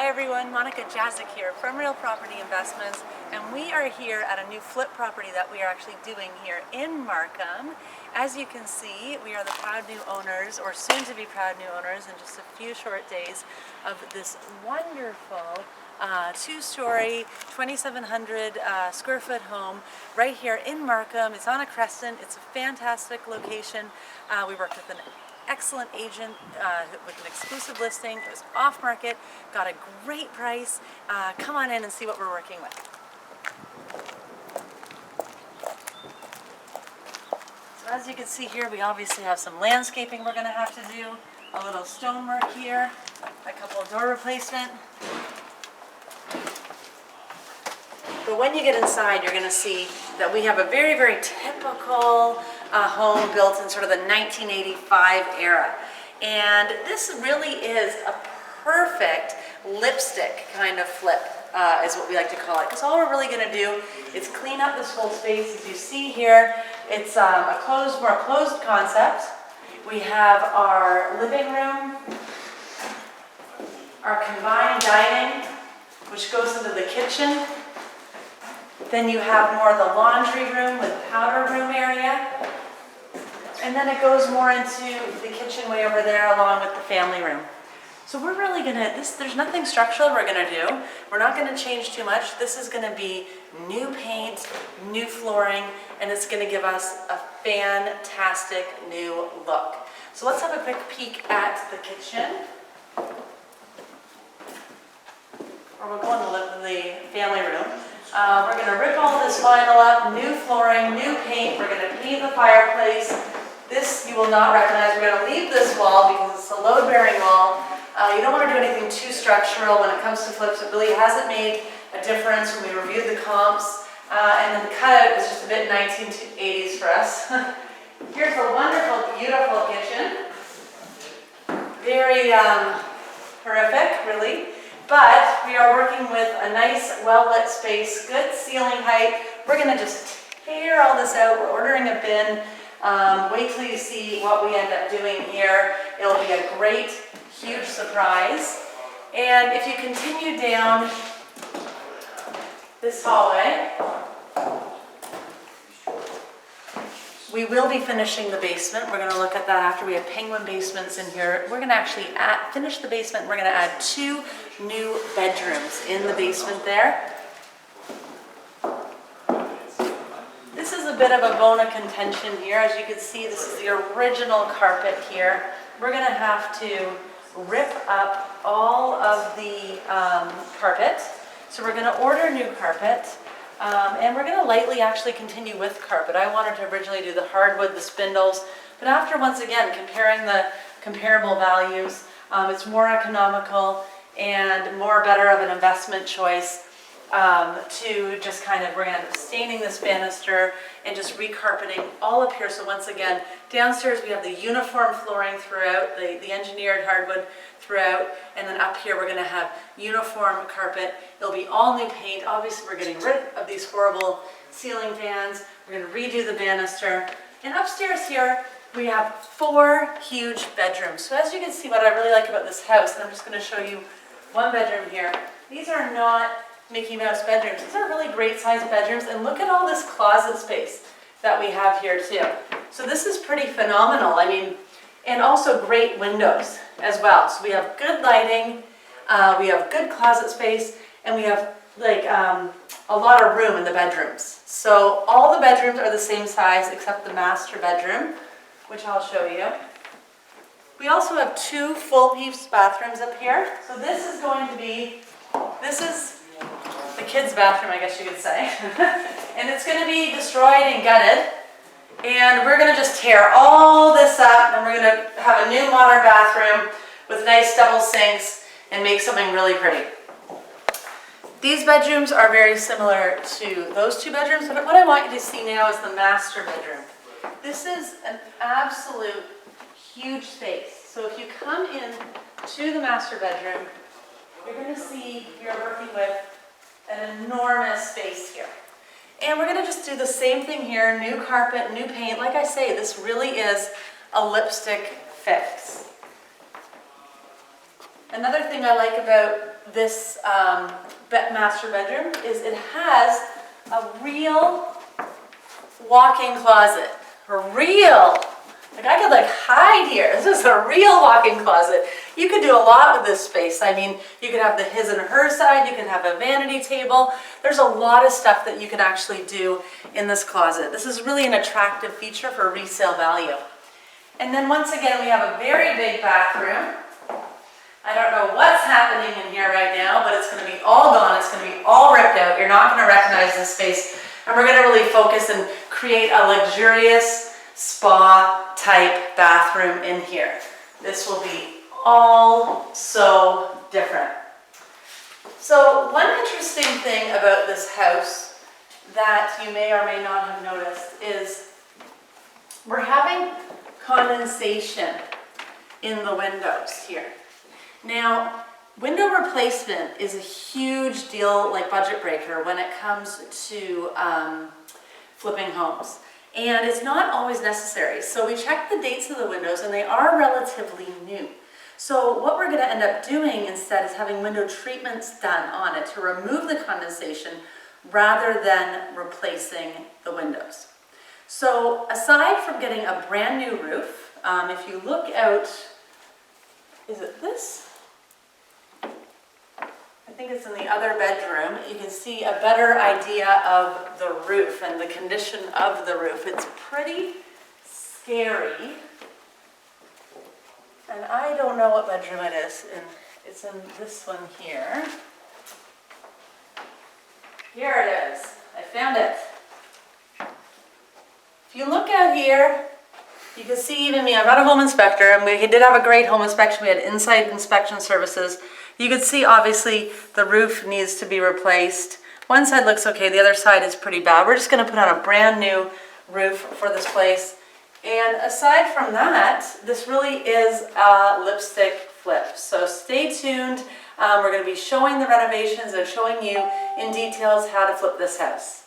Hi everyone, Monica Jazik here from Real Property Investments, and we are here at a new flip property that we are actually doing here in Markham. As you can see, we are the proud new owners, or soon to be proud new owners, in just a few short days of this wonderful two-story, 2,700 square foot home right here in Markham. It's on a crescent. It's a fantastic location. We worked with an excellent agent with an exclusive listing. It was off market, got a great price. Come on in and see what we're working with. So as you can see here, we obviously have some landscaping we're going to have to do, a little stonework here, a couple of door replacement. But when you get inside, you're going to see that we have a very, very typical home built in sort of the 1985 era. And this really is a perfect lipstick kind of flip, is what we like to call it. Because all we're really going to do is clean up this whole space. As you see here, it's a more closed concept. We have our living room, our combined dining, which goes into the kitchen. Then you have more of the laundry room with powder room area. And then it goes more into the kitchen way over there along with the family room. So we're really gonna, there's nothing structural we're gonna do. We're not gonna change too much. This is gonna be new paint, new flooring, and it's gonna give us a fantastic new look. So let's have a quick peek at the kitchen. Or we'll go in the family room. We're going to rip all this vinyl up, new flooring, new paint. We're going to paint the fireplace. This you will not recognize. We're going to leave this wall because it's a load-bearing wall. You don't want to do anything too structural when it comes to flips. It really hasn't made a difference when we reviewed the comps. And then the cutout is just a bit 1980s for us. Here's a wonderful, beautiful kitchen. Very horrific, really. But we are working with a nice, well-lit space, good ceiling height. We're going to just tear all this out. We're ordering a bin. Wait till you see what we end up doing here. It'll be a great, huge surprise. And if you continue down this hallway, we will be finishing the basement. We're going to look at that after. We have penguin basements in here. We're going to actually finish the basement. We're going to add 2 new bedrooms in the basement there. This is a bit of a bone of contention here. As you can see, this is the original carpet here. We're going to have to rip up all of the carpet. So we're going to order new carpet. And we're going to lightly actually continue with carpet. I wanted to originally do the hardwood, the spindles, but after once again comparing the comparable values, it's more economical and better of an investment choice to just kind of, we're going to end up staining this banister and just recarpeting all up here. So once again, downstairs we have the uniform flooring throughout, the engineered hardwood throughout, and then up here we're going to have uniform carpet. It'll be all new paint. Obviously we're getting rid of these horrible ceiling fans. We're going to redo the banister. And upstairs here we have 4 huge bedrooms. So as you can see, what I really like about this house, and I'm just going to show you one bedroom here. These are not Mickey Mouse bedrooms. These are really great sized bedrooms, and look at all this closet space that we have here too. So this is pretty phenomenal. I mean, and also great windows as well. So we have good lighting, we have good closet space, and we have like a lot of room in the bedrooms. So all the bedrooms are the same size except the master bedroom, which I'll show you. We also have 2 full-piece bathrooms up here. So this is going to be, this is the kids' bathroom, I guess you could say. And it's going to be destroyed and gutted. And we're going to just tear all this up, and we're going to have a new modern bathroom with nice double sinks and make something really pretty. These bedrooms are very similar to those 2 bedrooms, but what I want you to see now is the master bedroom. This is an absolute huge space. So if you come in to the master bedroom, you're going to see you're working with an enormous space here. And we're going to just do the same thing here, new carpet, new paint. Like I say, this really is a lipstick fix. Another thing I like about this master bedroom is it has a real walk-in closet. Like I could like hide here. This is a real walk-in closet. You could do a lot with this space. I mean, you could have the his and her side, you can have a vanity table. There's a lot of stuff that you can actually do in this closet. This is really an attractive feature for resale value. And then once again, we have a very big bathroom. I don't know what's happening in here right now, but it's going to be all gone. It's going to be all ripped out. You're not going to recognize this space. And we're going to really focus and create a luxurious spa type bathroom in here. This will be all so different. So one interesting thing about this house that you may or may not have noticed is we're having condensation in the windows here. Now, window replacement is a huge deal, like budget breaker, when it comes to flipping homes. And it's not always necessary. So we checked the dates of the windows and they are relatively new. So what we're going to end up doing instead is having window treatments done on it to remove the condensation rather than replacing the windows. So aside from getting a brand new roof, if you look out, is it this? I think it's in the other bedroom. You can see a better idea of the roof and the condition of the roof. It's pretty scary. And I don't know what bedroom it is. It's in this one here. Here it is. I found it. If you look out here, you can see even me. I'm not a home inspector, and we did have a great home inspection. We had inside inspection services. You can see obviously the roof needs to be replaced. One side looks okay, the other side is pretty bad. We're just going to put on a brand new roof for this place. And aside from that, this really is a lipstick flip. So stay tuned. We're going to be showing the renovations and showing you in details how to flip this house.